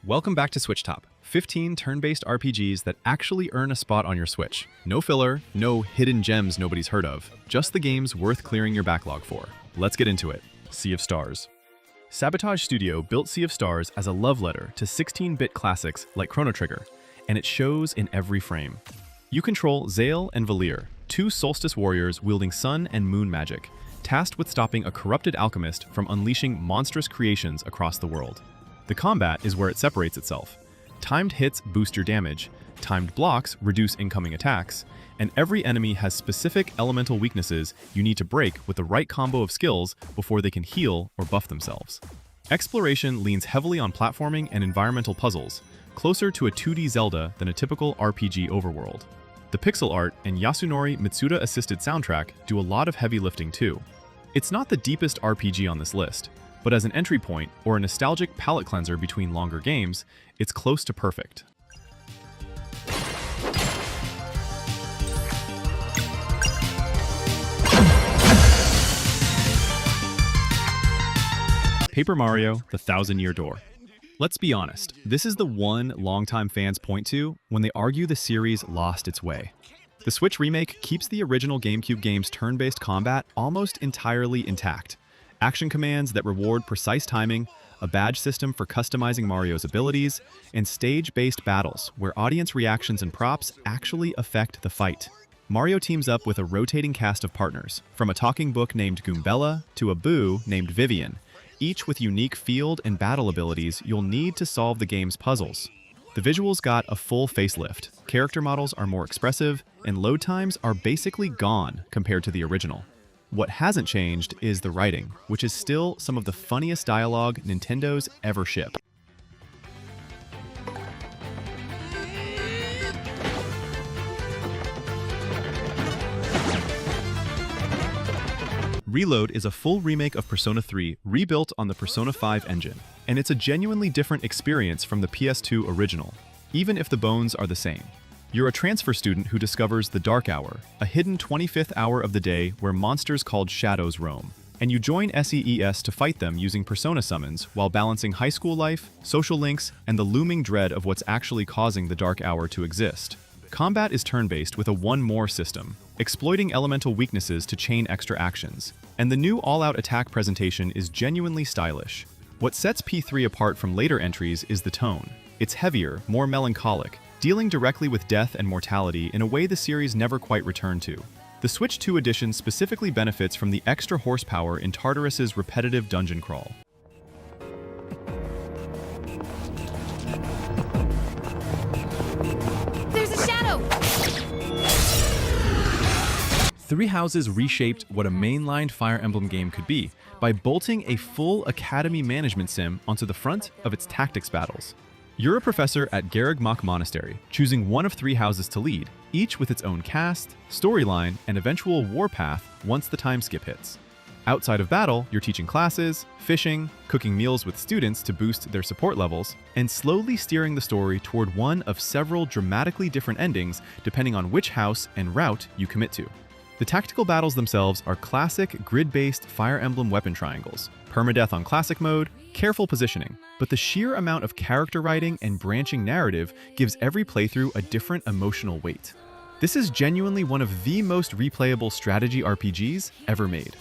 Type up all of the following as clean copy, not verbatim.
Welcome back to SwitchTop, 15 turn-based RPGs that actually earn a spot on your Switch. No filler, no hidden gems nobody's heard of, just the games worth clearing your backlog for. Let's get into it. Sea of Stars. Sabotage Studio built Sea of Stars as a love letter to 16-bit classics like Chrono Trigger, and it shows in every frame. You control Zale and Valir, two solstice warriors wielding sun and moon magic, tasked with stopping a corrupted alchemist from unleashing monstrous creations across the world. The combat is where it separates itself. Timed hits boost your damage, timed blocks reduce incoming attacks, and every enemy has specific elemental weaknesses you need to break with the right combo of skills before they can heal or buff themselves. Exploration leans heavily on platforming and environmental puzzles, closer to a 2D Zelda than a typical RPG overworld. The pixel art and Yasunori Mitsuda-assisted soundtrack do a lot of heavy lifting too. It's not the deepest RPG on this list, but as an entry point or a nostalgic palate cleanser between longer games, it's close to perfect. Paper Mario: The Thousand-Year Door. Let's be honest, this is the one longtime fans point to when they argue the series lost its way. The Switch remake keeps the original GameCube game's turn-based combat almost entirely intact. Action commands that reward precise timing, a badge system for customizing Mario's abilities, and stage-based battles where audience reactions and props actually affect the fight. Mario teams up with a rotating cast of partners, from a talking book named Goombella to a Boo named Vivian, each with unique field and battle abilities you'll need to solve the game's puzzles. The visuals got a full facelift, character models are more expressive, and load times are basically gone compared to the original. What hasn't changed is the writing, which is still some of the funniest dialogue Nintendo's ever shipped. Reload is a full remake of Persona 3 rebuilt on the Persona 5 engine, and it's a genuinely different experience from the PS2 original, even if the bones are the same. You're a transfer student who discovers the Dark Hour, a hidden 25th hour of the day where monsters called shadows roam, and you join SEES to fight them using Persona summons while balancing high school life, social links, and the looming dread of what's actually causing the Dark Hour to exist. Combat is turn-based with a one more system, exploiting elemental weaknesses to chain extra actions, and the new all-out attack presentation is genuinely stylish. What sets P3 apart from later entries is the tone. It's heavier, more melancholic, dealing directly with death and mortality in a way the series never quite returned to. The Switch 2 edition specifically benefits from the extra horsepower in Tartarus's repetitive dungeon crawl. There's a shadow! Three Houses reshaped what a mainlined Fire Emblem game could be by bolting a full Academy management sim onto the front of its tactics battles. You're a professor at Garreg Mach Monastery, choosing one of three houses to lead, each with its own cast, storyline, and eventual warpath once the time skip hits. Outside of battle, you're teaching classes, fishing, cooking meals with students to boost their support levels, and slowly steering the story toward one of several dramatically different endings depending on which house and route you commit to. The tactical battles themselves are classic grid-based Fire Emblem weapon triangles, permadeath on classic mode, careful positioning, but the sheer amount of character writing and branching narrative gives every playthrough a different emotional weight. This is genuinely one of the most replayable strategy RPGs ever made.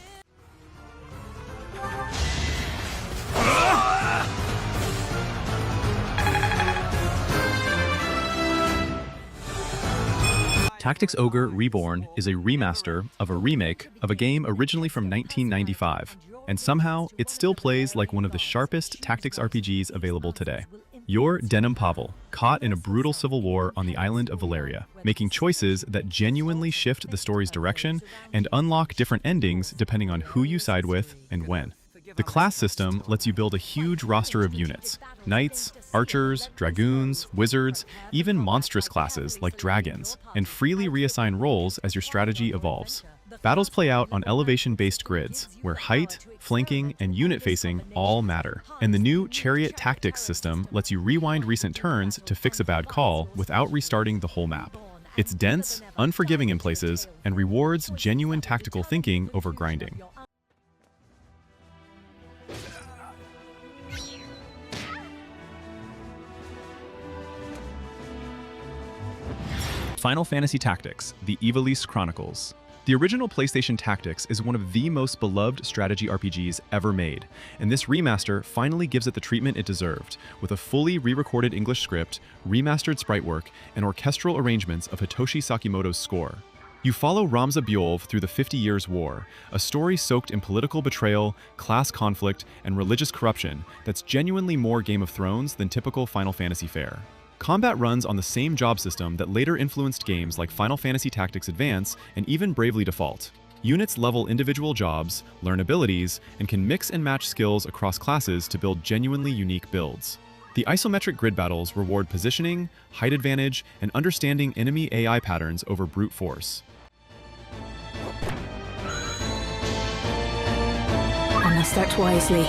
Tactics Ogre Reborn is a remaster of a remake of a game originally from 1995, and somehow it still plays like one of the sharpest tactics RPGs available today. You're Denim Pavel, caught in a brutal civil war on the island of Valeria, making choices that genuinely shift the story's direction and unlock different endings depending on who you side with and when. The class system lets you build a huge roster of units: knights, archers, dragoons, wizards, even monstrous classes like dragons, and freely reassign roles as your strategy evolves. Battles play out on elevation-based grids, where height, flanking, and unit facing all matter. And the new Chariot Tactics system lets you rewind recent turns to fix a bad call without restarting the whole map. It's dense, unforgiving in places, and rewards genuine tactical thinking over grinding. Final Fantasy Tactics: The Ivalice Chronicles. The original PlayStation Tactics is one of the most beloved strategy RPGs ever made, and this remaster finally gives it the treatment it deserved, with a fully re-recorded English script, remastered sprite work, and orchestral arrangements of Hitoshi Sakimoto's score. You follow Ramza Bjolv through the 50 Years' War, a story soaked in political betrayal, class conflict, and religious corruption that's genuinely more Game of Thrones than typical Final Fantasy fare. Combat runs on the same job system that later influenced games like Final Fantasy Tactics Advance and even Bravely Default. Units level individual jobs, learn abilities, and can mix and match skills across classes to build genuinely unique builds. The isometric grid battles reward positioning, height advantage, and understanding enemy AI patterns over brute force. I must act wisely.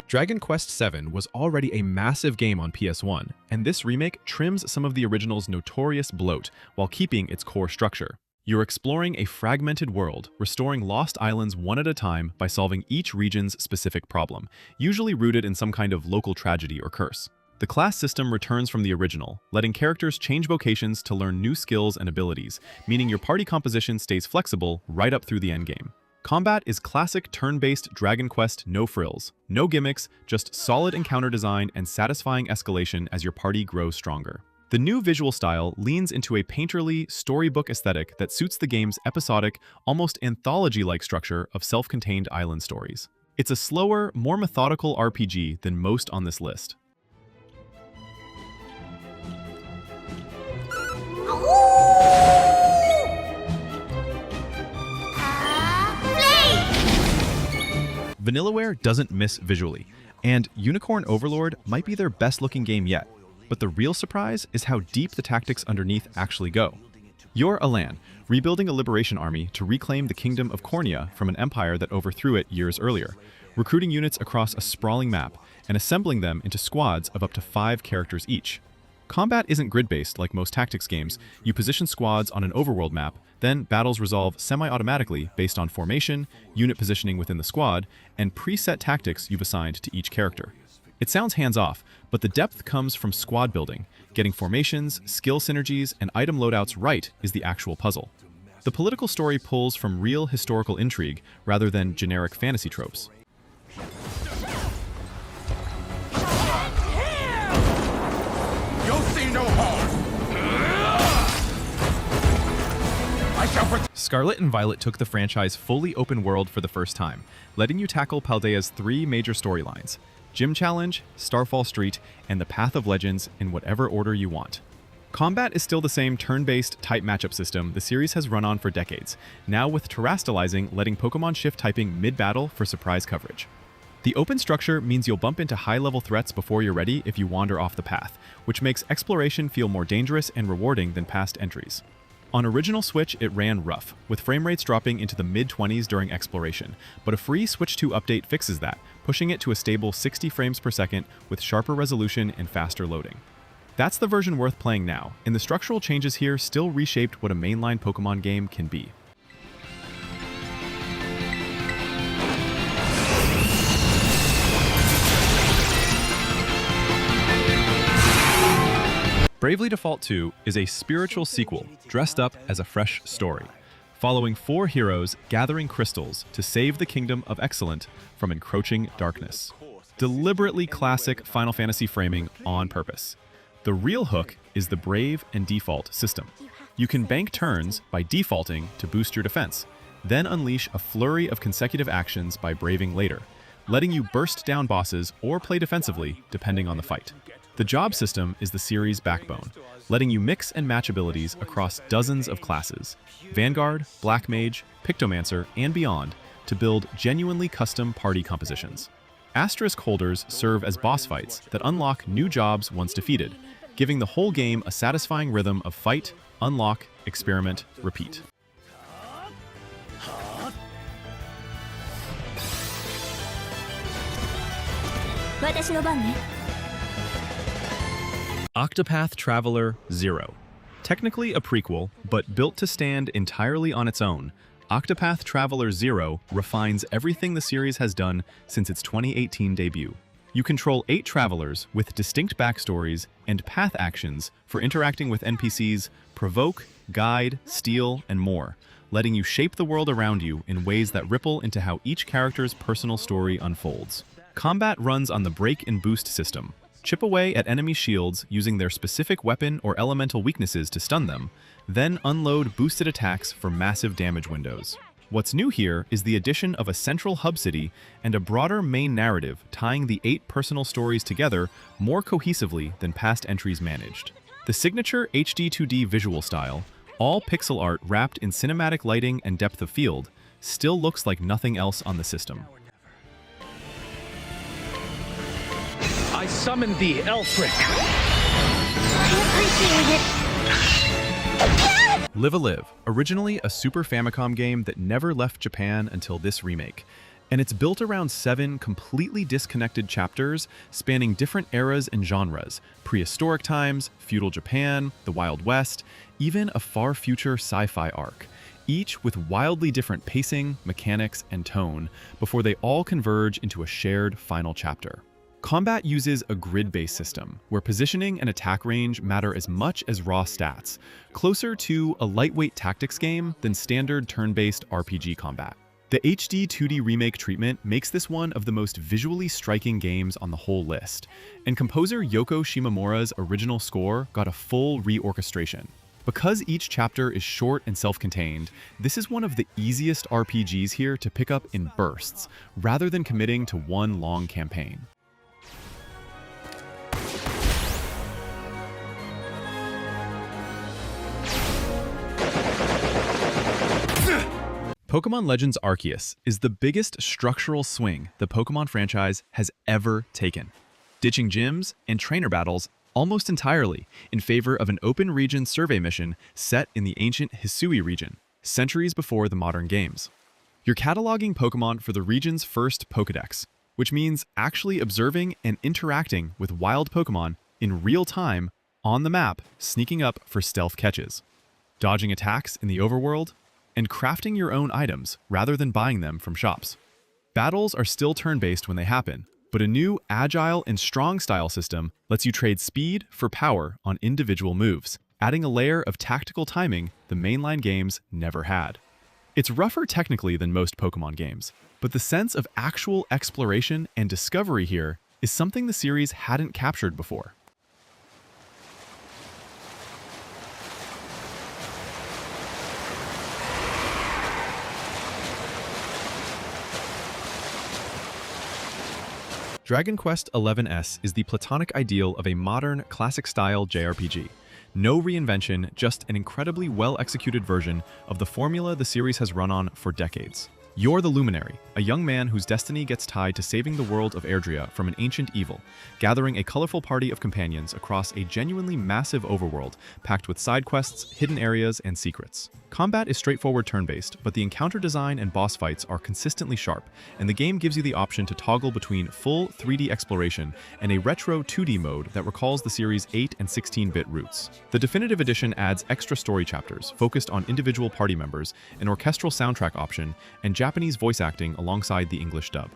Dragon Quest VII was already a massive game on PS1, and this remake trims some of the original's notorious bloat while keeping its core structure. You're exploring a fragmented world, restoring lost islands one at a time by solving each region's specific problem, usually rooted in some kind of local tragedy or curse. The class system returns from the original, letting characters change vocations to learn new skills and abilities, meaning your party composition stays flexible right up through the endgame. Combat is classic turn-based Dragon Quest, no frills, no gimmicks, just solid encounter design and satisfying escalation as your party grows stronger. The new visual style leans into a painterly, storybook aesthetic that suits the game's episodic, almost anthology-like structure of self-contained island stories. It's a slower, more methodical RPG than most on this list. Vanillaware doesn't miss visually, and Unicorn Overlord might be their best-looking game yet, but the real surprise is how deep the tactics underneath actually go. You're Alan, rebuilding a liberation army to reclaim the kingdom of Cornea from an empire that overthrew it years earlier, recruiting units across a sprawling map and assembling them into squads of up to 5 characters each. Combat isn't grid-based like most tactics games. You position squads on an overworld map, then battles resolve semi-automatically based on formation, unit positioning within the squad, and preset tactics you've assigned to each character. It sounds hands-off, but the depth comes from squad building. Getting formations, skill synergies, and item loadouts right is the actual puzzle. The political story pulls from real historical intrigue rather than generic fantasy tropes. Scarlet and Violet took the franchise fully open world for the first time, letting you tackle Paldea's 3 major storylines: Gym Challenge, Starfall Street, and the Path of Legends in whatever order you want. Combat is still the same turn-based type matchup system the series has run on for decades, now with terastallizing letting Pokémon shift typing mid-battle for surprise coverage. The open structure means you'll bump into high-level threats before you're ready if you wander off the path, which makes exploration feel more dangerous and rewarding than past entries. On original Switch, it ran rough, with frame rates dropping into the mid-20s during exploration, but a free Switch 2 update fixes that, pushing it to a stable 60 frames per second with sharper resolution and faster loading. That's the version worth playing now, and the structural changes here still reshaped what a mainline Pokémon game can be. Bravely Default 2 is a spiritual sequel dressed up as a fresh story, following 4 heroes gathering crystals to save the Kingdom of Excellent from encroaching darkness. Deliberately classic Final Fantasy framing on purpose. The real hook is the Brave and Default system. You can bank turns by defaulting to boost your defense, then unleash a flurry of consecutive actions by braving later, letting you burst down bosses or play defensively depending on the fight. The job system is the series' backbone, letting you mix and match abilities across dozens of classes, Vanguard, Black Mage, Pictomancer, and beyond, to build genuinely custom party compositions. Asterisk holders serve as boss fights that unlock new jobs once defeated, giving the whole game a satisfying rhythm of fight, unlock, experiment, repeat. Octopath Traveler 0. Technically a prequel, but built to stand entirely on its own, Octopath Traveler 0 refines everything the series has done since its 2018 debut. You control 8 travelers with distinct backstories and path actions for interacting with NPCs, provoke, guide, steal, and more, letting you shape the world around you in ways that ripple into how each character's personal story unfolds. Combat runs on the break and boost system. Chip away at enemy shields using their specific weapon or elemental weaknesses to stun them, then unload boosted attacks for massive damage windows. What's new here is the addition of a central hub city and a broader main narrative tying the 8 personal stories together more cohesively than past entries managed. The signature HD 2D visual style, all pixel art wrapped in cinematic lighting and depth of field, still looks like nothing else on the system. I summon thee, Elfric! I appreciate it. Live a Live, originally a Super Famicom game that never left Japan until this remake. And it's built around 7 completely disconnected chapters spanning different eras and genres: prehistoric times, feudal Japan, the Wild West, even a far future sci-fi arc, each with wildly different pacing, mechanics, and tone, before they all converge into a shared final chapter. Combat uses a grid-based system, where positioning and attack range matter as much as raw stats, closer to a lightweight tactics game than standard turn-based RPG combat. The HD 2D remake treatment makes this one of the most visually striking games on the whole list, and composer Yoko Shimomura's original score got a full reorchestration. Because each chapter is short and self-contained, this is one of the easiest RPGs here to pick up in bursts, rather than committing to one long campaign. Pokémon Legends Arceus is the biggest structural swing the Pokémon franchise has ever taken, ditching gyms and trainer battles almost entirely in favor of an open region survey mission set in the ancient Hisui region, centuries before the modern games. You're cataloging Pokémon for the region's first Pokédex, which means actually observing and interacting with wild Pokémon in real time on the map, sneaking up for stealth catches, dodging attacks in the overworld, and crafting your own items rather than buying them from shops. Battles are still turn-based when they happen, but a new agile and strong style system lets you trade speed for power on individual moves, adding a layer of tactical timing the mainline games never had. It's rougher technically than most Pokémon games, but the sense of actual exploration and discovery here is something the series hadn't captured before. Dragon Quest XI's is the platonic ideal of a modern, classic-style JRPG. No reinvention, just an incredibly well-executed version of the formula the series has run on for decades. You're the Luminary, a young man whose destiny gets tied to saving the world of Erdrea from an ancient evil, gathering a colorful party of companions across a genuinely massive overworld packed with side quests, hidden areas, and secrets. Combat is straightforward turn-based, but the encounter design and boss fights are consistently sharp, and the game gives you the option to toggle between full 3D exploration and a retro 2D mode that recalls the series' 8 and 16-bit roots. The Definitive Edition adds extra story chapters focused on individual party members, an orchestral soundtrack option, and Japanese voice acting alongside the English dub.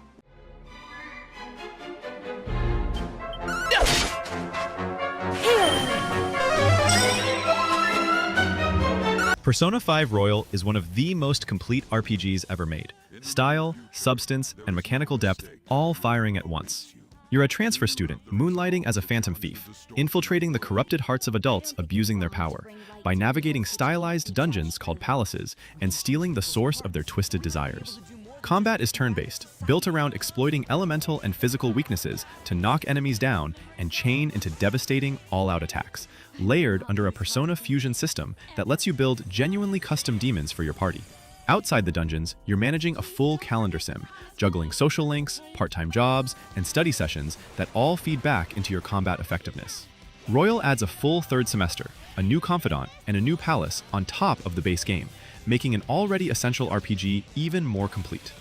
Persona 5 Royal is one of the most complete RPGs ever made. Style, substance, and mechanical depth all firing at once. You're a transfer student, moonlighting as a phantom thief, infiltrating the corrupted hearts of adults abusing their power, by navigating stylized dungeons called palaces and stealing the source of their twisted desires. Combat is turn-based, built around exploiting elemental and physical weaknesses to knock enemies down and chain into devastating all-out attacks, layered under a Persona fusion system that lets you build genuinely custom demons for your party. Outside the dungeons, you're managing a full calendar sim, juggling social links, part-time jobs, and study sessions that all feed back into your combat effectiveness. Royal adds a full third semester, a new confidant, and a new palace on top of the base game, making an already essential RPG even more complete.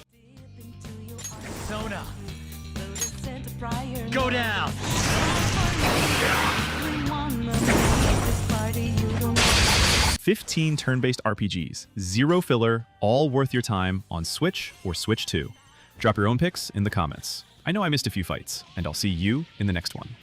Persona! Go down! 15 turn-based RPGs, zero filler, all worth your time on Switch or Switch 2. Drop your own picks in the comments. I know I missed a few fights, and I'll see you in the next one.